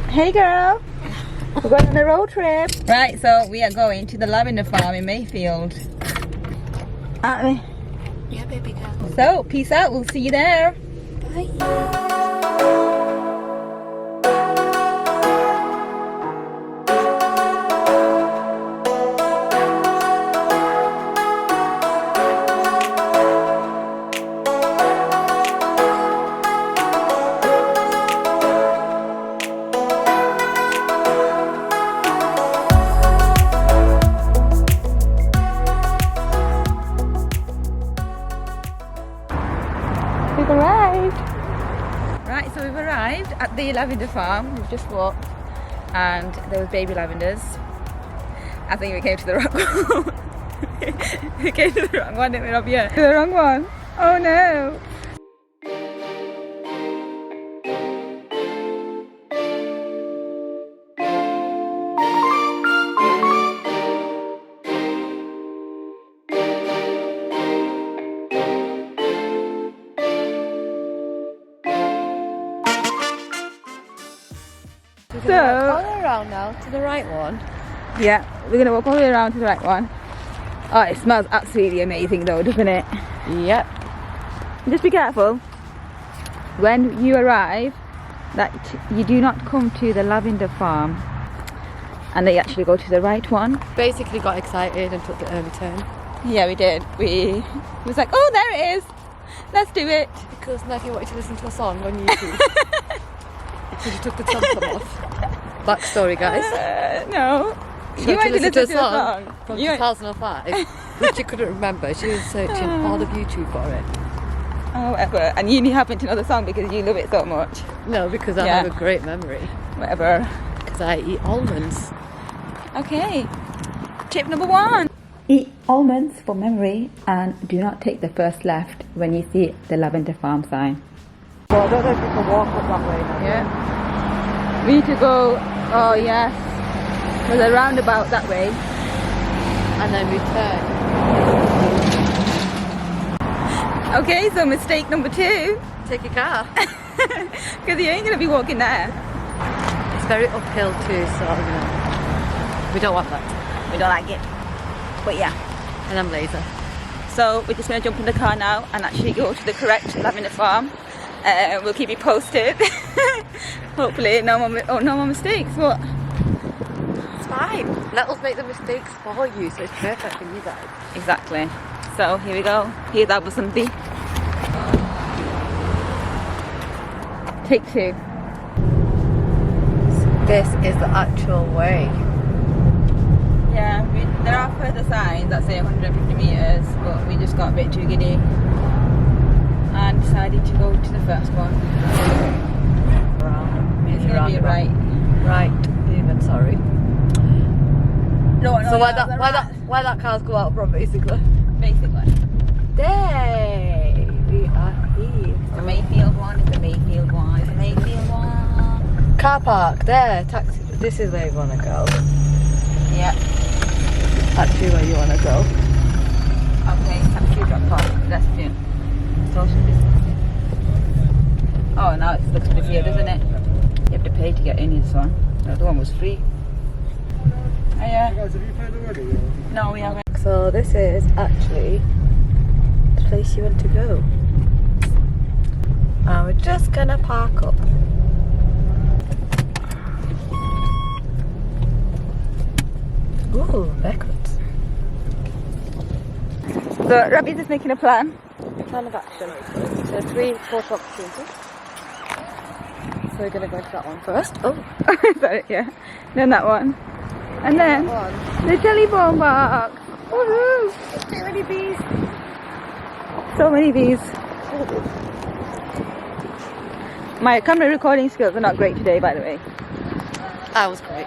Hey girl, we're going on a road trip. Right, so we are going to the lavender farm in Mayfield. Aren't we? Yeah, baby girl. So, peace out, we'll see you there. Bye. We've arrived. Right, so we've arrived at the lavender farm. We've just walked and there was baby lavenders. I think we came to the wrong one. We came to the wrong one, didn't we, Rob? Yeah. The wrong one. Oh no. So, all around now to the right one. Yeah, we're going to walk all the way around to the right one. Oh, it smells absolutely amazing though, doesn't it? Yep. Just be careful when you arrive that you do not come to the lavender farm and that you actually go to the right one. Basically got excited and took the early turn. Yeah, we did. We was like, oh, there it is. Let's do it. Because Nettie wanted to listen to a song on YouTube. So she took the tom-tom off. Backstory, guys. No. She wanted to listen to a song from You 2005, which she couldn't remember. She was searching all of YouTube for it. Oh, whatever. And you happen to know the song because you love it so much. No, because I have a great memory. Whatever. Because I eat almonds. Okay. Tip number 1. Eat almonds for memory and do not take the first left when you see the lavender farm sign. Well, I don't know if you can walk up that way now. Yeah. We need to go, oh yes, there's a roundabout that way. And then return. Okay, so mistake number 2. Take your car. Because you ain't going to be walking there. It's very uphill too, so we don't want that. We don't like it. But yeah. And I'm lazy. So we're just going to jump in the car now and actually go to the correct lavender farm. We'll keep you posted. Hopefully no more mistakes. What? It's fine. Let us make the mistakes for you, so it's perfect for you guys. Exactly. So here we go. Here's Abu Sandi. Take 2. This is the actual way. Yeah, there are further signs that say 150 metres, but we just got a bit too giddy and decided to go to the first one. It's going to be right. Right, even, sorry. No, so where that cars go out from, basically? Basically. There we are here. It's the Mayfield one, it's the Mayfield one, it's the Mayfield one. Car park, there, taxi. This is where you want to go. Yeah. Actually where you want to go. Okay, taxi drop off, pedestrian. Social distancing. Oh, now it looks busier, doesn't it? You have to pay to get in this one. The other one was free. Oh, yeah. Guys, have you paid already? No, we haven't. So this is actually the place you want to go. And we're just gonna park up. Ooh, backwards. So Rabbie's just making a plan. Plan of action. So 3 photo opportunities. So we're gonna go to that one first. Oh, Sorry, yeah. Then that one. And then the telephone box. Woohoo! so many bees. So many bees. My camera recording skills are not great today, by the way. That was great.